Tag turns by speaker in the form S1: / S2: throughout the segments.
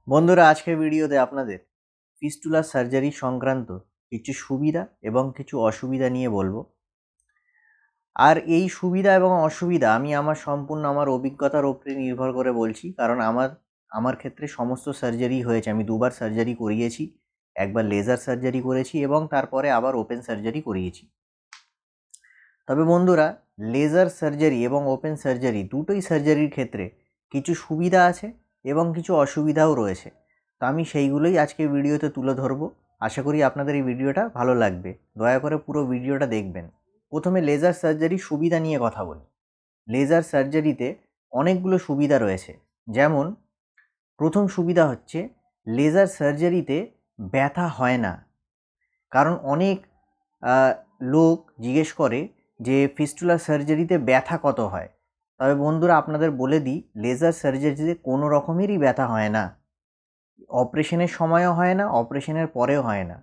S1: বন্ধুরা, আজকের ভিডিওতে আপনাদের ফিস্টুলা সার্জারি সংক্রান্ত কিছু সুবিধা এবং কিছু অসুবিধা নিয়ে বলবো। আর এই সুবিধা এবং অসুবিধা আমি আমার অভিজ্ঞতার উপরে নির্ভর করে বলছি, কারণ আমার ক্ষেত্রে সমস্ত সার্জারি হয়েছে। আমি দুবার সার্জারি করিয়েছি, একবার লেজার সার্জারি করেছি এবং তারপরে আবার ওপেন সার্জারি করিয়েছি। তবে বন্ধুরা, লেজার সার্জারি এবং ওপেন সার্জারি দুটোই সার্জারির ক্ষেত্রে কিছু সুবিধা আছে এবং কিছু অসুবিধাও রয়েছে। তো আমি সেইগুলোই আজকে ভিডিওতে তুলে ধরবো। আশা করি আপনাদের এই ভিডিওটা ভালো লাগবে। দয়া করে পুরো ভিডিওটা দেখবেন। প্রথমে লেজার সার্জারির সুবিধা নিয়ে কথা বলি। লেজার সার্জারিতে অনেকগুলো সুবিধা রয়েছে। যেমন প্রথম সুবিধা হচ্ছে, লেজার সার্জারিতে ব্যথা হয় না। কারণ অনেক লোক জিজ্ঞেস করে যে ফিস্টুলা সার্জারিতে ব্যথা কত হয়। তবে বন্ধুরা, আপনাদের বলে দিই, লেজার সার্জারিতে কোনো রকমেরই ব্যথা হয় না। অপারেশনের সময়ও হয় না, অপারেশনের পরেও হয় না।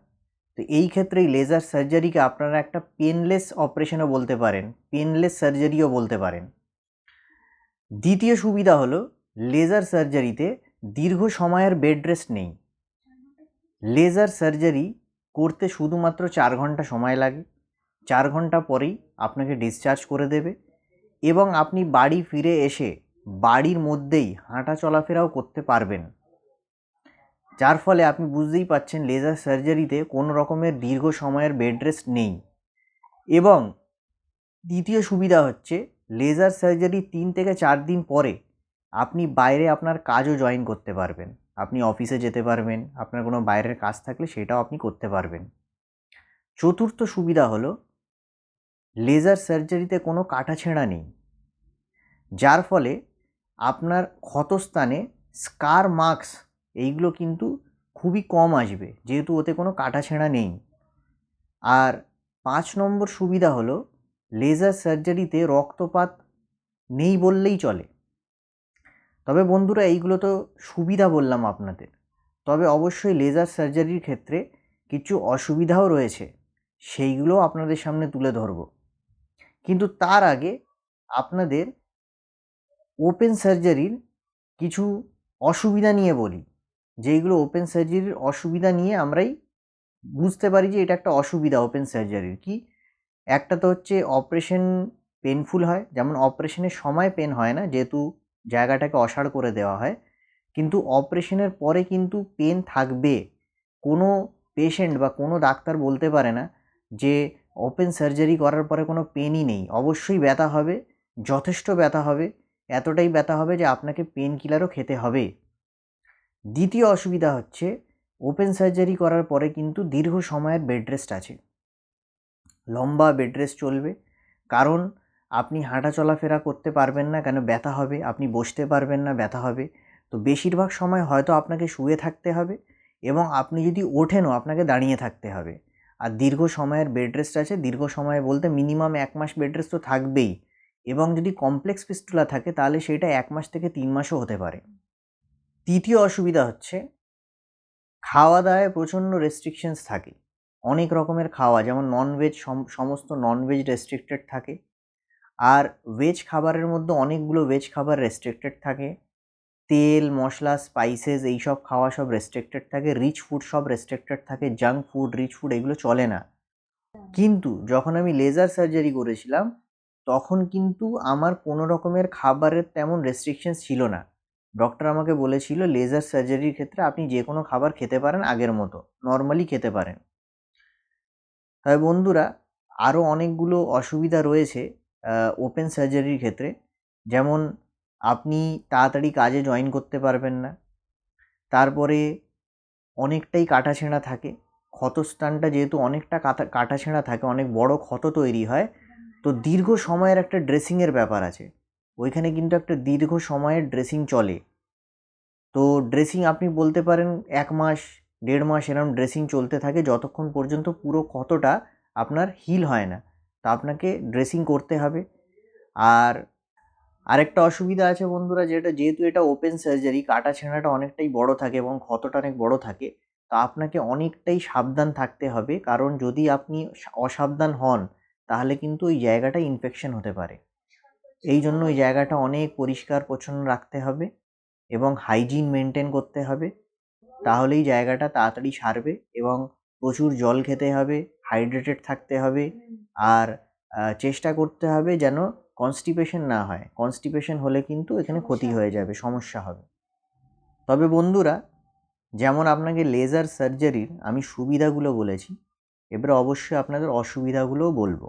S1: তো এই ক্ষেত্রেই লেজার সার্জারিকে আপনারা একটা পেনলেস অপারেশনও বলতে পারেন, পেনলেস সার্জারিও বলতে পারেন। দ্বিতীয় সুবিধা হলো, লেজার সার্জারিতে দীর্ঘ সময়ের বেড রেস্ট নেই। লেজার সার্জারি করতে শুধুমাত্র 4 ঘন্টা সময় লাগে। 4 ঘন্টা পরেই আপনাকে ডিসচার্জ করে দেবে এবং আপনি বাড়ি ফিরে এসে বাড়ির মধ্যেই হাঁটা চলাফেরাও করতে পারবেন। যার ফলে আপনি বুঝতেই পাচ্ছেন, লেজার সার্জারিতে কোনো রকমের দীর্ঘ সময়ের বেড রেস্ট নেই। এবং দ্বিতীয় সুবিধা হচ্ছে, লেজার সার্জারি 3 থেকে 4 দিন পরে আপনি বাইরে আপনার কাজও জয়েন করতে পারবেন। আপনি অফিসে যেতে পারবেন, আপনার কোনো বাইরের কাজ থাকলে সেটাও আপনি করতে পারবেন। চতুর্থ সুবিধা হলো, লেজার সার্জারিতে কোনো কাটাছেঁড়া নেই, যার ফলে আপনার ক্ষতস্থানে স্কার মার্কস এইগুলো কিন্তু খুবই কম আসবে, যেহেতু ওতে কোনো কাটাছেঁড়া নেই। আর 5 নম্বর সুবিধা হলো, লেজার সার্জারিতে রক্তপাত নেই বললেই চলে। তবে বন্ধুরা, এইগুলো তো সুবিধা বললাম আপনাদের। তবে অবশ্যই লেজার সার্জারির ক্ষেত্রে কিছু অসুবিধাও রয়েছে, সেইগুলো আপনাদের সামনে তুলে ধরব। কিন্তু তার আগে আপনাদের ওপেন সার্জারির কিছু অসুবিধা নিয়ে বলি, যেইগুলো ওপেন সার্জারির অসুবিধা নিয়ে আমরাই বুঝতে পারি যে এটা একটা অসুবিধা ওপেন সার্জারির। কি? একটা তো হচ্ছে অপারেশন পেনফুল হয়, যেমন অপারেশনের সময় পেন হয় না, যেহেতু জায়গাটাকে অসাড় করে দেওয়া হয়। কিন্তু অপারেশনের পরে কিন্তু পেন থাকবে। কোনো পেশেন্ট বা কোনো ডাক্তার বলতে পারে না যে ওপেন সার্জারি করার পরে কোনো পেনই নেই। অবশ্যই ব্যথা হবে, যথেষ্ট ব্যথা হবে, এতটাই ব্যথা হবে যে আপনাকে পেন কিলারও খেতে হবে। দ্বিতীয় অসুবিধা হচ্ছে, ওপেন সার্জারি করার পরে কিন্তু দীর্ঘ সময়ের বেড রেস্ট আছে, লম্বা বেড রেস্ট চলবে। কারণ আপনি হাঁটা চলাফেরা করতে পারবেন না, কেন? ব্যথা হবে। আপনি বসতে পারবেন না, ব্যথা হবে। তো বেশিরভাগ সময় হয়তো আপনাকে শুয়ে থাকতে হবে এবং আপনি যদি ওঠেনও আপনাকে দাঁড়িয়ে থাকতে হবে। আর দীর্ঘ সময়ের বেড রেস্ট আছে। দীর্ঘ সময় বলতে মিনিমাম 1 মাস বেড রেস্ট তো থাকবেই, এবং যদি কমপ্লেক্স ফিস্টুলা থাকে তাহলে সেটা 1 মাস থেকে 3 মাসও হতে পারে। তৃতীয় অসুবিধা হচ্ছে, খাওয়া দাওয়ায় প্রচণ্ড রেস্ট্রিকশনস থাকে। অনেক রকমের খাওয়া, যেমন ননভেজ, সমস্ত ননভেজ রেস্ট্রিক্টেড থাকে। আর ভেজ খাবারের মধ্যে অনেকগুলো ভেজ খাবার রেস্ট্রিক্টেড থাকে। তেল, মশলা, স্পাইসেস এইসব খাওয়া সব রেস্ট্রিক্টেড থাকে। রিচ ফুড সব রেস্ট্রিক্টেড থাকে। জাঙ্ক ফুড, রিচ ফুড এগুলো চলে না। কিন্তু যখন আমি লেজার সার্জারি করেছিলাম, তখন কিন্তু আমার কোনো রকমের খাবারের তেমন রেস্ট্রিকশনস ছিল না। ডক্টর আমাকে বলেছিল, লেজার সার্জারির ক্ষেত্রে আপনি যে কোনো খাবার খেতে পারেন, আগের মতো নর্মালি খেতে পারেন। তবে বন্ধুরা, আরও অনেকগুলো অসুবিধা রয়েছে ওপেন সার্জারির ক্ষেত্রে। যেমন আপনি তাড়াতাড়ি কাজে জয়েন করতে পারবেন না। তারপরে অনেকটাই কাটাছেঁড়া থাকে। ক্ষতস্থানটা যেহেতু অনেকটা কাটাছেঁড়া থাকে, অনেক বড় ক্ষত তৈরি হয়। তো দীর্ঘ সময়ের একটা ড্রেসিংয়ের ব্যাপার আছে, ওইখানে কিন্তু একটা দীর্ঘ সময়ের ড্রেসিং চলে। তো ড্রেসিং আপনি বলতে পারেন 1 মাস, 1.5 মাস এরকম ড্রেসিং চলতে থাকে, যতক্ষণ পর্যন্ত পুরো ক্ষতটা আপনার হিল হয় না। তো আপনাকে ড্রেসিং করতে হবে। আর আরেকটা অসুবিধা আছে বন্ধুরা, যেহেতু এটা ওপেন সার্জারি, কাটাছেঁড়াটা অনেকটাই বড় থাকে এবং ক্ষতটা অনেক বড় থাকে। তো আপনাকে অনেকটাই সাবধান থাকতে হবে, কারণ যদি আপনি অসাবধান হন তাহলে কিন্তু ওই জায়গাটা ইনফেকশন হতে পারে। এই জন্য ওই জায়গাটা অনেক পরিষ্কার পরিচ্ছন্ন রাখতে হবে এবং হাইজিন মেনটেন করতে হবে। তাহলেই জায়গাটা তাড়াতাড়ি সারবে। এবং প্রচুর জল খেতে হবে, হাইড্রেটেড থাকতে হবে, আর চেষ্টা করতে হবে যেন কনস্টিপেশন না হয়। কনস্টিপেশন হলে কিন্তু এখানে ক্ষতি হয়ে যাবে, সমস্যা হবে। তবে বন্ধুরা, যেমন আপনাকে লেজার সার্জারির আমি সুবিধাগুলো বলেছি, এবারে অবশ্যই আপনাদের অসুবিধাগুলোও বলবো।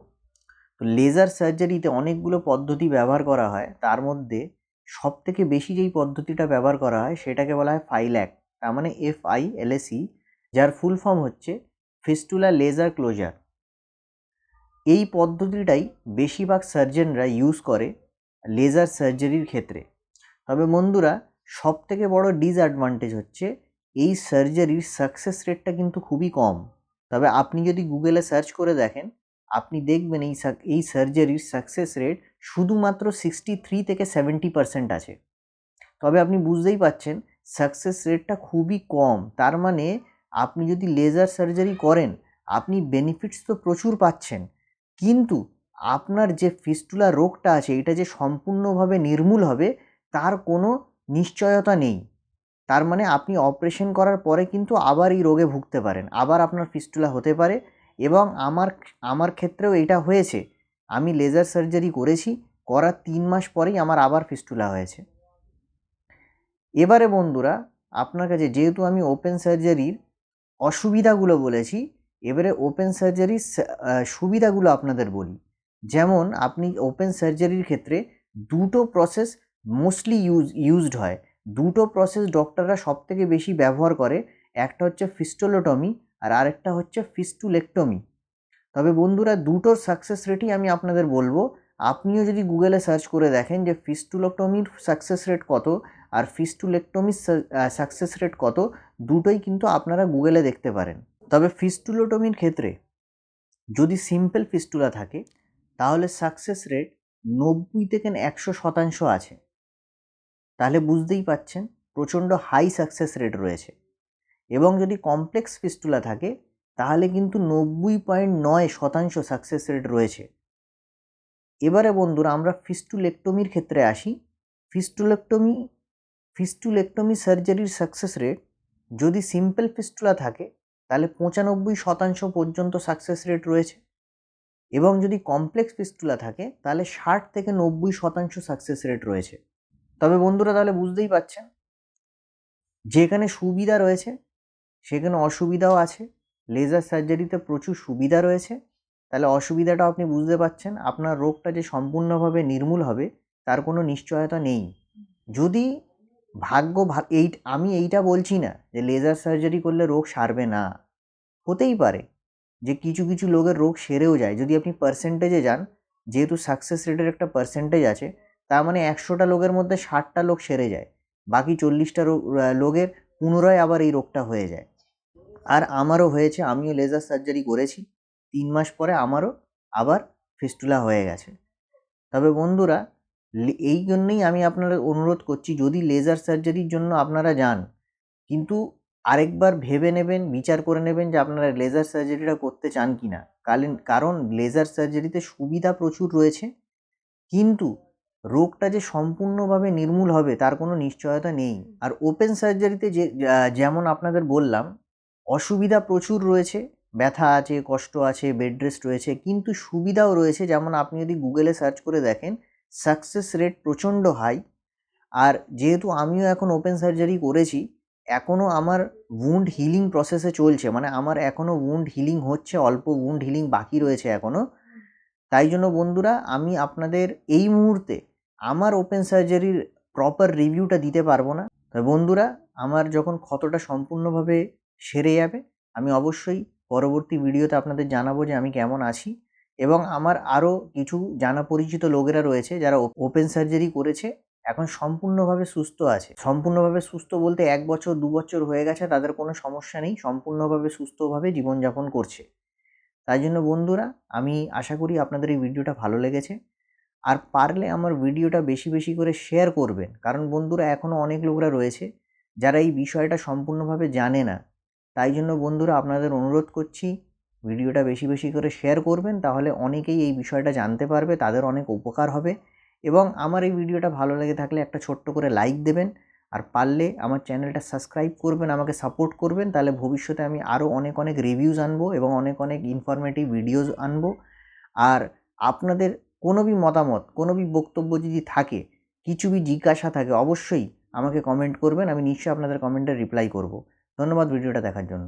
S1: তো লেজার সার্জারিতে অনেকগুলো পদ্ধতি ব্যবহার করা হয়, তার মধ্যে সবথেকে বেশি যেই পদ্ধতিটা ব্যবহার করা হয় সেটাকে বলা হয় ফাইল্যাক, তার মানে FILAC, যার ফুল ফর্ম হচ্ছে ফিস্টুলা লেজার ক্লোজার। এই পদ্ধতিটাই বেশিরভাগ সার্জনরা ইউজ করে লেজার সার্জারির ক্ষেত্রে। তবে বন্ধুরা, সবথেকে বড় ডিসঅ্যাডভান্টেজ হচ্ছে এই সার্জারির সাকসেস রেটটা কিন্তু খুবই কম। তবে আপনি যদি গুগলে সার্চ করে দেখেন, আপনি দেখবেন এই সার্জারির সাকসেস রেট শুধুমাত্র 63 থেকে 70% আছে। তবে আপনি বুঝতেই পাচ্ছেন সাকসেস রেটটা খুবই কম। তার মানে আপনি যদি লেজার সার্জারি করেন, আপনি বেনিফিটস তো প্রচুর পাচ্ছেন, কিন্তু আপনার যে ফিস্টুলা রোগটা আছে এটা যে সম্পূর্ণভাবে নির্মূল হবে তার কোনো নিশ্চয়তা নেই। তার মানে আপনি অপারেশন করার পরে কিন্তু আবার এই রোগে ভুগতে পারেন, আবার আপনার ফিস্টুলা হতে পারে। এবং আমার ক্ষেত্রেও এটা হয়েছে। আমি লেজার সার্জারি করেছি, করার 3 মাস পরেই আমার আবার ফিস্টুলা হয়েছে। এবারে বন্ধুরা, আপনার কাছে যেহেতু আমি ওপেন সার্জারির অসুবিধাগুলো বলেছি, এবারে ওপেন সার্জারির সুবিধাগুলো আপনাদের বলি। যেমন আপনি ওপেন সার্জারির ক্ষেত্রে দুটো প্রসেস মোস্টলি ইউজড হয়। দুটো প্রসেস ডক্টররা সবথেকে বেশি ব্যবহার করে, একটা হচ্ছে ফিস্টুলোটমি আর আরেকটা হচ্ছে ফিস্টুলেক্টমি। তবে বন্ধুরা, দুটোর সাকসেস রেটই আমি আপনাদের বলবো। আপনিও যদি গুগলে সার্চ করে দেখেন যে ফিস্টুলোটমির সাকসেস রেট কত আর ফিস্টুলেক্টমির সাকসেস রেট কত, দুটোই কিন্তু আপনারা গুগলে দেখতে পারেন। তবে ফিস্টুলোটমির ক্ষেত্রে যদি সিম্পল ফিস্টুলা থাকে তাহলে সাকসেস রেট 90 থেকে 100% আছে। তাহলে বুঝতেই পাচ্ছেন প্রচণ্ড হাই সাকসেস রেট রয়েছে। এবং যদি কমপ্লেক্স ফিস্টুলা থাকে তাহলে কিন্তু 90.9% সাকসেস রেট রয়েছে। এবারে বন্ধুরা, আমরা ফিস্টুলেক্টমির ক্ষেত্রে আসি। ফিস্টুলেক্টমি সার্জারির সাকসেস রেট যদি সিম্পল ফিস্টুলা থাকে তাহলে 95% পর্যন্ত সাকসেস রেট রয়েছে। এবং যদি কমপ্লেক্স ফিস্টুলা থাকে তাহলে 60 থেকে 90% সাকসেস রেট রয়েছে। তবে বন্ধুরা, তাহলে বুঝতেই পাচ্ছেন যেখানে সুবিধা রয়েছে সেখানে অসুবিধাও আছে। লেজার সার্জারিতে প্রচুর সুবিধা রয়েছে, তাহলে অসুবিধাটাও আপনি বুঝতে পাচ্ছেন। আপনার রোগটা যে সম্পূর্ণভাবে নির্মূল হবে তার কোনো নিশ্চয়তা নেই। যদি আমি এইটা বলছি না যে লেজার সার্জারি করলে রোগ সারবে না। হতেই পারে যে কিছু কিছু লোকের রোগ সেরেও যায়। যদি আপনি পার্সেন্টেজে যান, যেহেতু সাকসেস রেটের একটা পার্সেন্টেজ আছে, তার মানে 100টা লোকের মধ্যে 60টা লোক সেরে যায়, বাকি 40টা লোকের পুনরায় আবার এই রোগটা হয়ে যায়। আর আমারও হয়েছে, আমিও লেজার সার্জারি করেছি, 3 মাস পরে আমারও আবার ফিস্টুলা হয়ে গেছে। তবে বন্ধুরা, এই জন্যই আমি আপনাদের অনুরোধ করছি, যদি লেজার সার্জারির জন্য আপনারা যান, কিন্তু আরেকবার ভেবে নেবেন, বিচার করে নেবেন যে আপনারা লেজার সার্জারিটা করতে চান কি না। কারণ লেজার সার্জারিতে সুবিধা প্রচুর রয়েছে, কিন্তু রোগটা যে সম্পূর্ণভাবে নির্মূল হবে তার কোনো নিশ্চয়তা নেই। আর ওপেন সার্জারিতে যেমন আপনাদের বললাম, অসুবিধা প্রচুর রয়েছে, ব্যথা আছে, কষ্ট আছে, বেড রেস্ট রয়েছে, কিন্তু সুবিধাও রয়েছে। যেমন আপনি যদি গুগলে সার্চ করে দেখেন, সাকসেস রেট প্রচণ্ড হাই। আর যেহেতু আমিও এখন ওপেন সার্জারি করেছি, এখনও আমার উন্ড হিলিং প্রসেসে চলছে, মানে আমার এখনও উন্ড হিলিং হচ্ছে, অল্প উন্ড হিলিং বাকি রয়েছে এখনও। তাই জন্য বন্ধুরা, আমি আপনাদের এই মুহূর্তে আমার ওপেন সার্জারির প্রপার রিভিউটা দিতে পারবো না। তবে বন্ধুরা, আমার যখন ক্ষতটা সম্পূর্ণভাবে সেরে যাবে, আমি অবশ্যই পরবর্তী ভিডিওতে আপনাদের জানাবো যে আমি কেমন আছি। এবং আমার আরও কিছু জানা পরিচিত লোকেরা রয়েছে যারা ওপেন সার্জারি করেছে, এখন সম্পূর্ণভাবে সুস্থ আছে। সম্পূর্ণভাবে সুস্থ বলতে 1 বছর 2 বছর হয়ে গেছে, তাদের কোনো সমস্যা নেই, সম্পূর্ণভাবে সুস্থভাবে জীবনযাপন করছে। তাই জন্য বন্ধুরা, আমি আশা করি আপনাদের এই ভিডিওটা ভালো লেগেছে। আর পারলে আমার ভিডিওটা বেশি বেশি করে শেয়ার করবেন, কারণ বন্ধুরা এখনও অনেক লোকরা রয়েছে যারা এই বিষয়টা সম্পূর্ণভাবে জানে না। তাই জন্য বন্ধুরা, আপনাদের অনুরোধ করছি ভিডিওটা বেশি বেশি করে শেয়ার করবেন, তাহলে অনেকেই এই বিষয়টা জানতে পারবে, তাদের অনেক উপকার হবে। এবং আমার এই ভিডিওটা ভালো লেগে থাকলে একটা ছোট্ট করে লাইক দেবেন। আর পারলে আমার চ্যানেলটা সাবস্ক্রাইব করবেন, আমাকে সাপোর্ট করবেন, তাহলে ভবিষ্যতে আমি আরও অনেক অনেক রিভিউজ আনবো এবং অনেক অনেক ইনফরমেটিভ ভিডিওজ আনবো। আর আপনাদের কোনো বি মতামত, কোনো বি বক্তব্য যদি থাকে, কিছু বি জিজ্ঞাসা থাকে, অবশ্যই আমাকে কমেন্ট করবেন, আমি নিশ্চয়ই আপনাদের কমেন্টের রিপ্লাই করব। ধন্যবাদ ভিডিওটা দেখার জন্য।